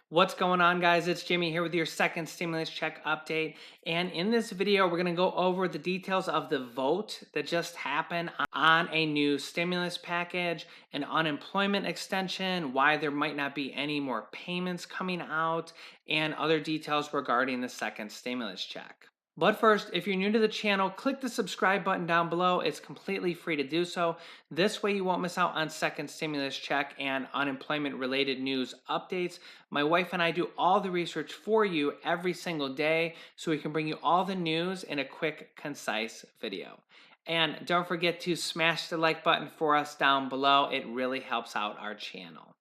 What's going on, guys? It's Jimmy here with your second stimulus check update. And in this video, we're going to go over the details of the vote that just happened on a new stimulus package, an unemployment extension, why there might not be any more payments coming out, and other details regarding the second stimulus check. But first, if you're new to the channel, click the subscribe button down below. It's completely free to do so. This way you won't miss out on second stimulus check and unemployment related news updates. My wife and I do all the research for you every single day so we can bring you all the news in a quick, concise video. And don't forget to smash the like button for us down below. It really helps out our channel.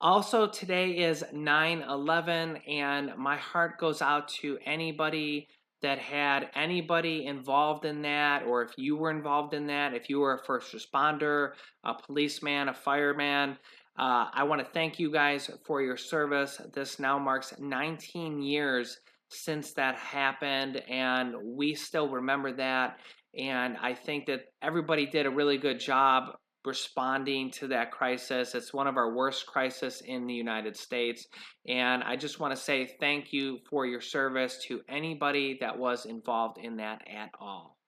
Also, today is 9/11, and my heart goes out to anybody that had anybody involved in that, or if you were involved in that, if you were a first responder, a policeman, a fireman. I want to thank you guys for your service. This now marks 19 years since that happened, and we still remember that. And I think that everybody did a really good job responding to that crisis. It's one of our worst crises in the United States. And I just want to say thank you for your service to anybody that was involved in that at all.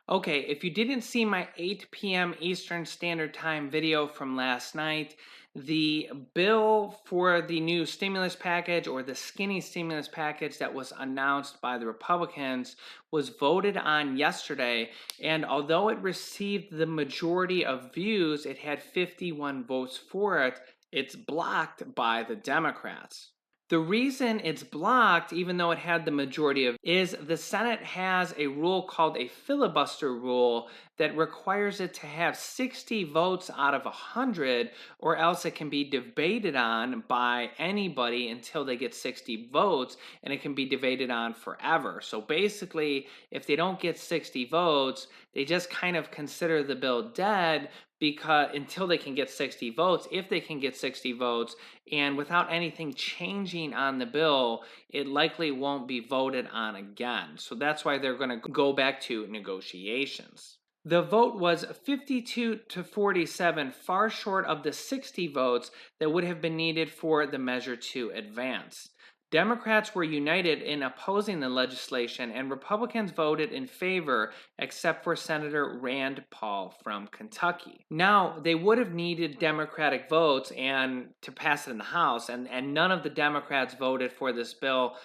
Okay, if you didn't see my 8 p.m. Eastern Standard Time video from last night, the bill for the new stimulus package, or the skinny stimulus package that was announced by the Republicans, was voted on yesterday. And although it received the majority of views, it had 51 votes for it. It's blocked by the Democrats. The reason it's blocked, even though it had the majority of, is the Senate has a rule called a filibuster rule that requires it to have 60 votes out of 100, or else it can be debated on by anybody until they get 60 votes, and it can be debated on forever. So basically, if they don't get 60 votes, they just kind of consider the bill dead, because until they can get 60 votes. If they can get 60 votes, and without anything changing on the bill, it likely won't be voted on again. So that's why they're going to go back to negotiations. The vote was 52 to 47, far short of the 60 votes that would have been needed for the measure to advance. Democrats were united in opposing the legislation, and Republicans voted in favor, except for Senator Rand Paul from Kentucky. Now, they would have needed Democratic votes and to pass it in the House, and none of the Democrats voted for this bill.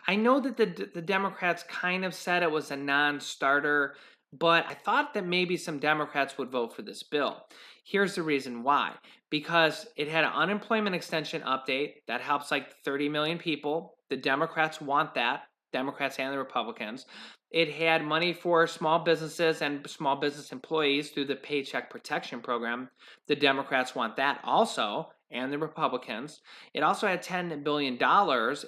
I know that the Democrats kind of said it was a non-starter, but I thought that maybe some Democrats would vote for this bill. Here's the reason why. Because it had an unemployment extension update that helps like 30 million people. The Democrats want that, Democrats and the Republicans. It had money for small businesses and small business employees through the Paycheck Protection Program. The Democrats want that also, and the Republicans. It also had $10 billion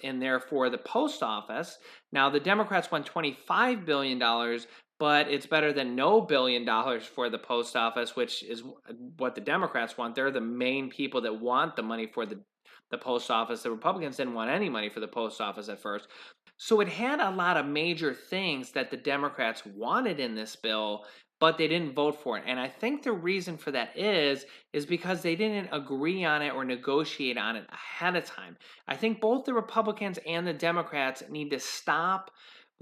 in there for the post office. Now, the Democrats want $25 billion, but it's better than no $1 billion for the post office, which is what the Democrats want. They're the main people that want the money for the post office. The Republicans didn't want any money for the post office at first. So it had a lot of major things that the Democrats wanted in this bill, but they didn't vote for it. And I think the reason for that is because they didn't agree on it or negotiate on it ahead of time. I think both the Republicans and the Democrats need to stop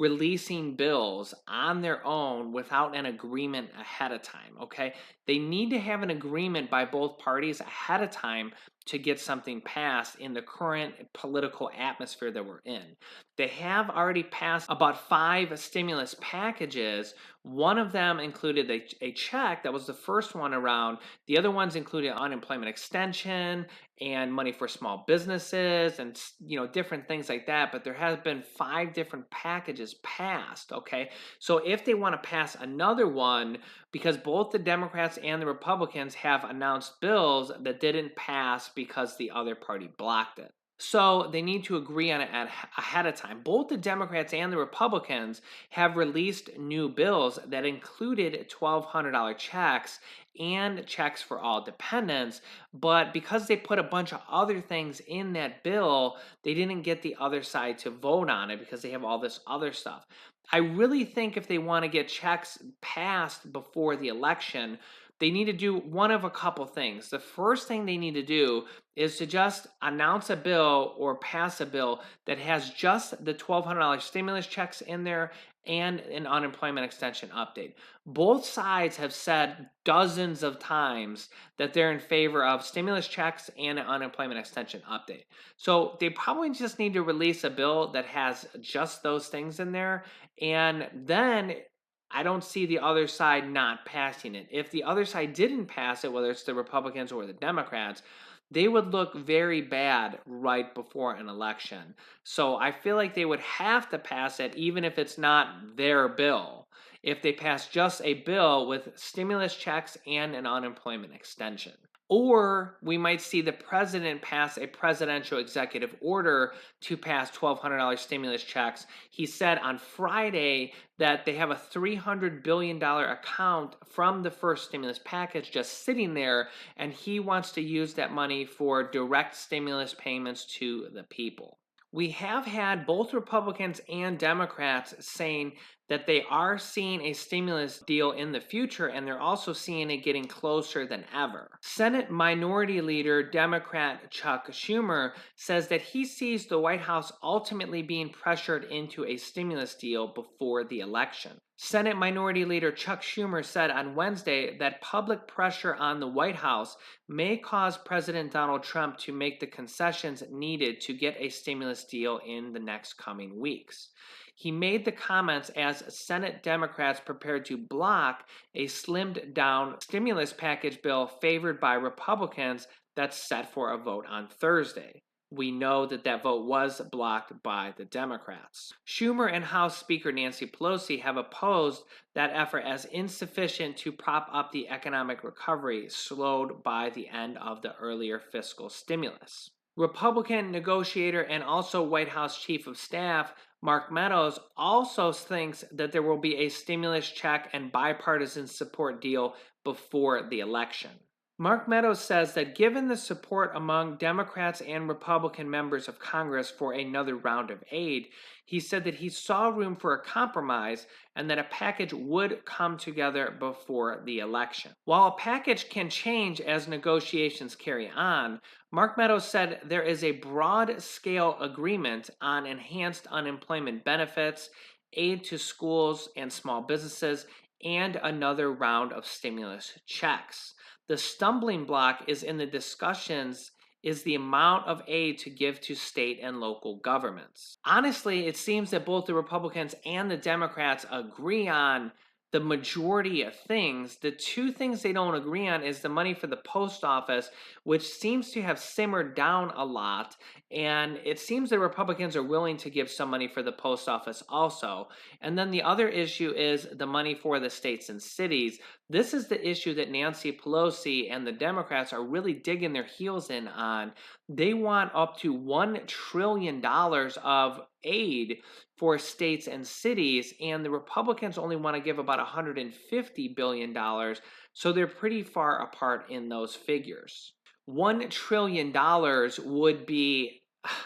releasing bills on their own without an agreement ahead of time, okay? They need to have an agreement by both parties ahead of time to get something passed in the current political atmosphere that we're in. They have already passed about 5 stimulus packages. One of them included a check. That was the first one around. The other ones included unemployment extension and money for small businesses and different things like that. But there has been 5 different packages passed, okay? So if they want to pass another one, because both the Democrats and the Republicans have announced bills that didn't pass because the other party blocked it. So they need to agree on it ahead of time. Both the Democrats and the Republicans have released new bills that included $1,200 checks and checks for all dependents, but because they put a bunch of other things in that bill, they didn't get the other side to vote on it because they have all this other stuff. I really think if they want to get checks passed before the election, they need to do one of a couple things. The first thing they need to do is to just announce a bill or pass a bill that has just the $1,200 stimulus checks in there and an unemployment extension update. Both sides have said dozens of times that they're in favor of stimulus checks and an unemployment extension update. So they probably just need to release a bill that has just those things in there, and then I don't see the other side not passing it. If the other side didn't pass it, whether it's the Republicans or the Democrats, they would look very bad right before an election. So I feel like they would have to pass it even if it's not their bill. If they pass just a bill with stimulus checks and an unemployment extension. Or we might see the president pass a presidential executive order to pass $1,200 stimulus checks. He said on Friday that they have a $300 billion account from the first stimulus package just sitting there, and he wants to use that money for direct stimulus payments to the people. We have had both Republicans and Democrats saying that they are seeing a stimulus deal in the future, and they're also seeing it getting closer than ever. Senate Minority Leader Democrat Chuck Schumer says that he sees the White House ultimately being pressured into a stimulus deal before the election. Senate Minority Leader Chuck Schumer said on Wednesday that public pressure on the White House may cause President Donald Trump to make the concessions needed to get a stimulus deal in the next coming weeks. He made the comments as Senate Democrats prepared to block a slimmed down stimulus package bill favored by Republicans that's set for a vote on Thursday. We know that that vote was blocked by the Democrats. Schumer and House Speaker Nancy Pelosi have opposed that effort as insufficient to prop up the economic recovery slowed by the end of the earlier fiscal stimulus. Republican negotiator and also White House Chief of Staff Mark Meadows also thinks that there will be a stimulus check and bipartisan support deal before the election. Mark Meadows says that given the support among Democrats and Republican members of Congress for another round of aid, he said that he saw room for a compromise and that a package would come together before the election. While a package can change as negotiations carry on, Mark Meadows said there is a broad-scale agreement on enhanced unemployment benefits, aid to schools and small businesses, and another round of stimulus checks. The stumbling block is in the discussions is the amount of aid to give to state and local governments. Honestly, it seems that both the Republicans and the Democrats agree on the majority of things. The two things they don't agree on is the money for the post office, which seems to have simmered down a lot, and it seems that Republicans are willing to give some money for the post office also. And then the other issue is the money for the states and cities. This is the issue that Nancy Pelosi and the Democrats are really digging their heels in on. They want up to $1 trillion of aid for states and cities, and the Republicans only want to give about $150 billion, so they're pretty far apart in those figures. $1 trillion would be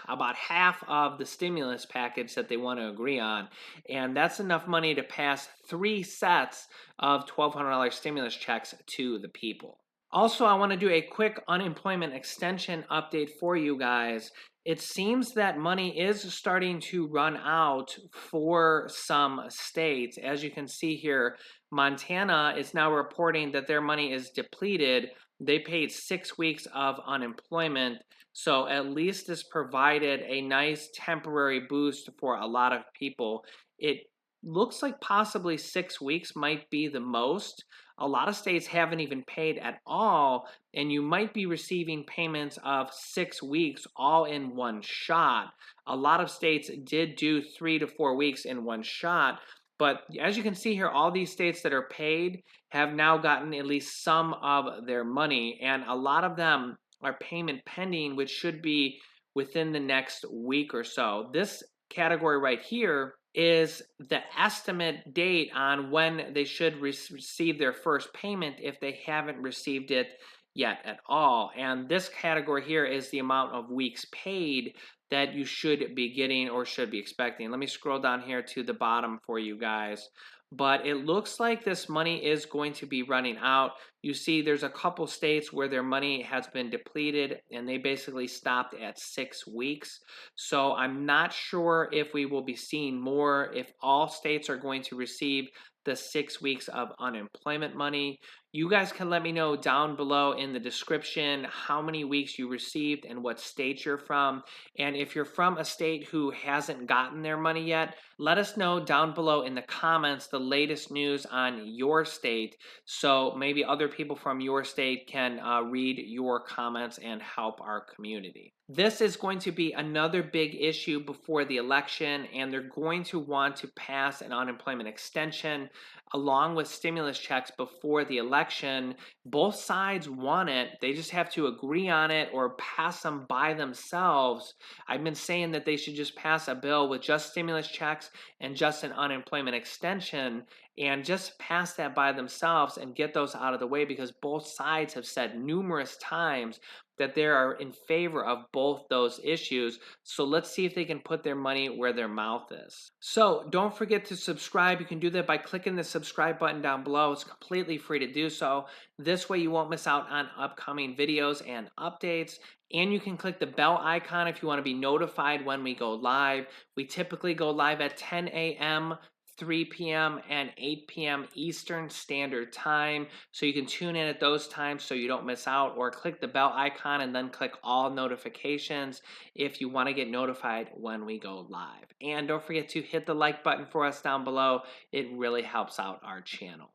about half of the stimulus package that they want to agree on, and that's enough money to pass 3 sets of $1,200 stimulus checks to the people. Also, I want to do a quick unemployment extension update for you guys. It seems that money is starting to run out for some states. As you can see here, Montana is now reporting that their money is depleted. They paid 6 weeks of unemployment, so at least this provided a nice temporary boost for a lot of people. It looks like possibly 6 weeks might be the most. A lot of states haven't even paid at all, and you might be receiving payments of 6 weeks all in one shot. A lot of states did do 3 to 4 weeks in one shot, but as you can see here, all these states that are paid have now gotten at least some of their money, and a lot of them are payment pending, which should be within the next week or so. This category right here is the estimate date on when they should receive their first payment if they haven't received it yet at all. And this category here is the amount of weeks paid that you should be getting or should be expecting. Let me scroll down here to the bottom for you guys. But it looks like this money is going to be running out. you see there's a couple states where their money has been depleted and they basically stopped at 6 weeks. So I'm not sure if we will be seeing more, if all states are going to receive the 6 weeks of unemployment money. You guys can let me know down below in the description how many weeks you received and what state you're from. And if you're from a state who hasn't gotten their money yet, let us know down below in the comments the latest news on your state, so maybe other people from your state can read your comments and help our community. This is going to be another big issue before the election, and they're going to want to pass an unemployment extension along with stimulus checks before the election. Both sides want it. They just have to agree on it or pass them by themselves. I've been saying that they should just pass a bill with just stimulus checks and just an unemployment extension, and just pass that by themselves and get those out of the way, because both sides have said numerous times that they are in favor of both those issues. So let's see if they can put their money where their mouth is. So don't forget to subscribe. You can do that by clicking the subscribe button down below. It's completely free to do so. This way you won't miss out on upcoming videos and updates. And you can click the bell icon if you want to be notified when we go live. We typically go live at 10 a.m., 3 p.m. and 8 p.m. Eastern Standard Time. So you can tune in at those times so you don't miss out, or click the bell icon and then click all notifications if you want to get notified when we go live. And don't forget to hit the like button for us down below. It really helps out our channel.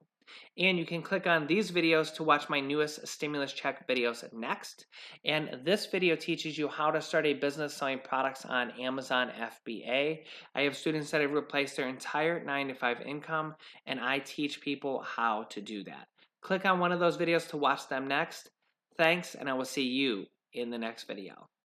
And you can click on these videos to watch my newest stimulus check videos next. And this video teaches you how to start a business selling products on Amazon FBA. I have students that have replaced their entire 9-to-5 income, and I teach people how to do that. Click on one of those videos to watch them next. Thanks, and I will see you in the next video.